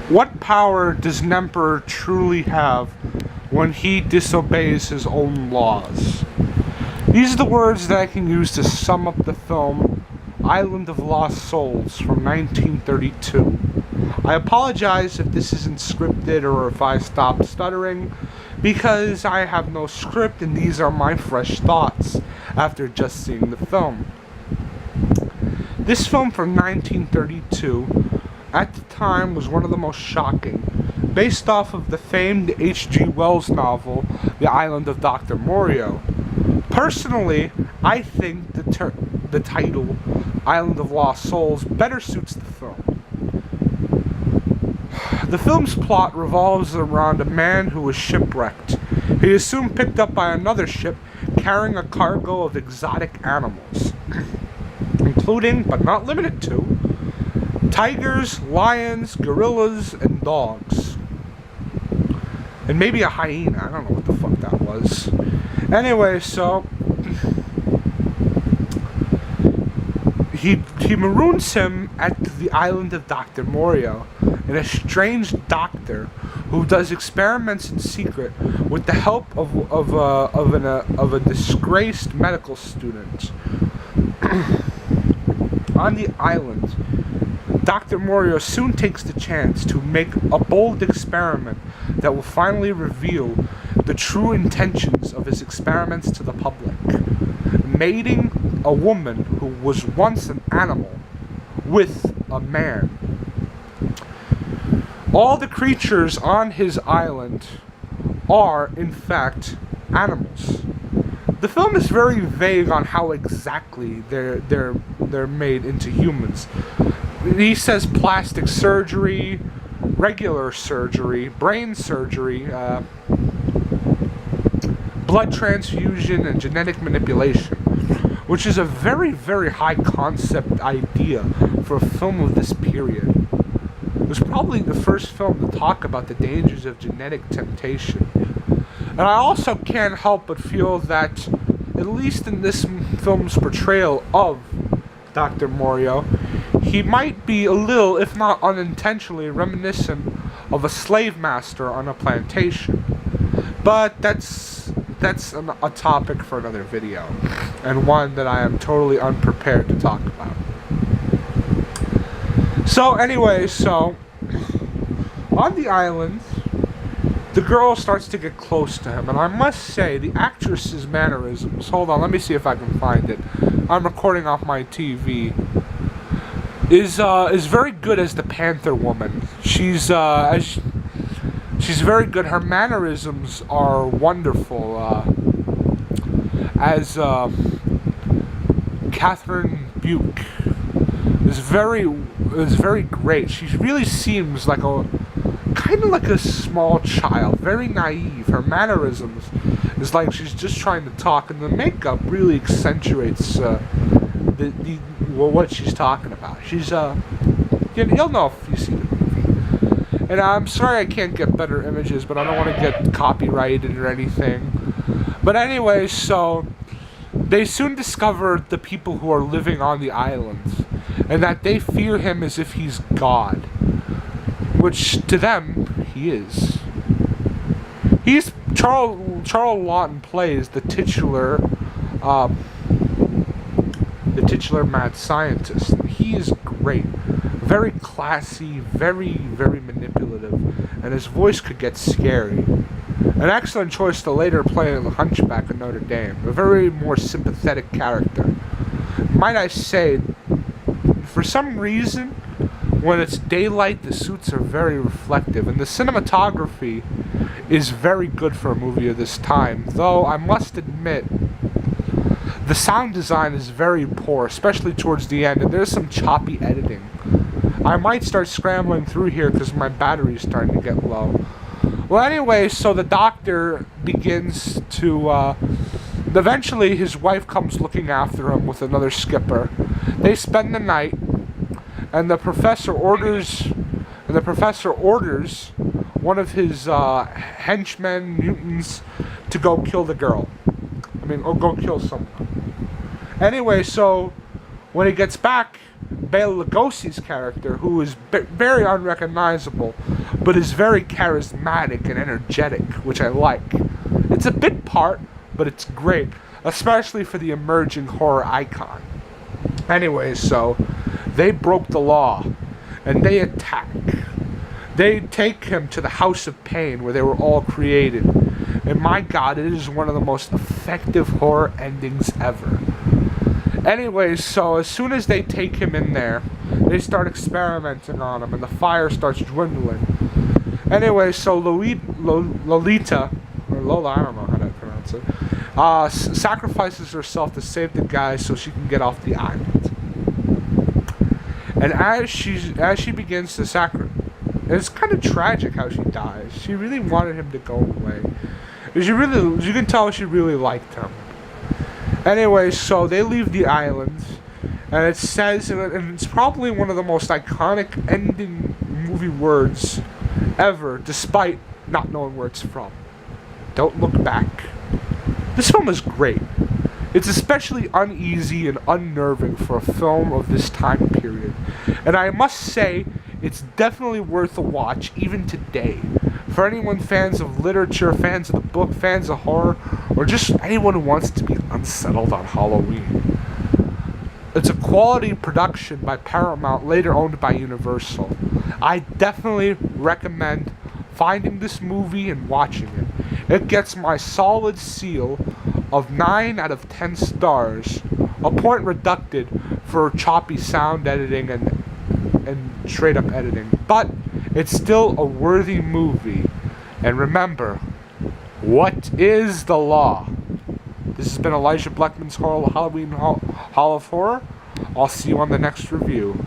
What power does an emperor truly have when he disobeys his own laws? These are the words that I can use to sum up the film Island of Lost Souls from 1932. I apologize if this isn't scripted or if I stop stuttering, because I have no script and these are my fresh thoughts after just seeing the film. This film from 1932 at the time was one of the most shocking, based off of the famed H.G. Wells novel, The Island of Dr. Moreau. Personally, I think the title, Island of Lost Souls, better suits the film. The film's plot revolves around a man who was shipwrecked. He is soon picked up by another ship carrying a cargo of exotic animals, including, but not limited to, tigers, lions, gorillas, and dogs. And maybe a hyena. I don't know what the fuck that was. Anyway, so he maroons him at the island of Dr. Moreau, and a strange doctor who does experiments in secret with the help of a disgraced medical student. On the island, Dr. Moreau soon takes the chance to make a bold experiment that will finally reveal the true intentions of his experiments to the public, mating a woman who was once an animal with a man. All the creatures on his island are, in fact, animals. The film is very vague on how exactly they're made into humans. He says plastic surgery, regular surgery, brain surgery, blood transfusion, and genetic manipulation, which is a very, very high concept idea for a film of this period. It was probably the first film to talk about the dangers of genetic temptation. And I also can't help but feel that, at least in this film's portrayal of Dr. Moreau, he might be a little, if not unintentionally, reminiscent of a slave master on a plantation. But that's a topic for another video, and one that I am totally unprepared to talk about. So anyway, on the island, the girl starts to get close to him, and I must say, the actress's mannerisms, hold on, let me see if I can find it. I'm recording off my TV. Is very good as the Panther Woman. She's very good. Her mannerisms are wonderful. As Catherine Buke is very great. She really seems like kind of like a small child, very naive. Her mannerisms is like she's just trying to talk, and the makeup really accentuates what she's talking about. She's you'll know if you see the movie. And I'm sorry I can't get better images, but I don't want to get copyrighted or anything. But anyway, so they soon discover the people who are living on the island, and that they fear him as if he's God, which to them he is. Charles Laughton plays the titular mad scientist. He is great, very classy, very, very manipulative, and his voice could get scary. An excellent choice to later play in The Hunchback of Notre Dame, a very more sympathetic character. Might I say, for some reason, when it's daylight, the suits are very reflective, and the cinematography is very good for a movie of this time, though I must admit, the sound design is very poor, especially towards the end, and there's some choppy editing. I might start scrambling through here because my battery's starting to get low. Well, anyway, so the doctor begins to, eventually his wife comes looking after him with another skipper. They spend the night, and the professor orders one of his henchmen, mutants, to go kill the girl. Or go kill someone. Anyway, so when he gets back, Bela Lugosi's character, who is very unrecognizable, but is very charismatic and energetic, which I like. It's a bit part, but it's great, especially for the emerging horror icon. Anyways, so they broke the law and they attack. They take him to the House of Pain where they were all created. And my god, it is one of the most effective horror endings ever. Anyways, so as soon as they take him in there, they start experimenting on him and the fire starts dwindling. Anyway, so Lolita, or Lola, I don't know how to pronounce it, sacrifices herself to save the guy so she can get off the island. And as she begins to sacrifice, it's kind of tragic how she dies. She really wanted him to go away. You can tell she really liked him. Anyway, so they leave the island, and it says, and it's probably one of the most iconic ending movie words ever, despite not knowing where it's from. Don't look back. This film is great. It's especially uneasy and unnerving for a film of this time period. And I must say, it's definitely worth a watch, even today. For anyone fans of literature, fans of the book, fans of horror, or just anyone who wants to be unsettled on Halloween. It's a quality production by Paramount, later owned by Universal. I definitely recommend finding this movie and watching it. It gets my solid seal of 9 out of 10 stars, a point reducted for choppy sound editing and straight up editing. But it's still a worthy movie. And remember, what is the law? This has been Elijah Bleckman's Halloween Hall of Horror. I'll see you on the next review.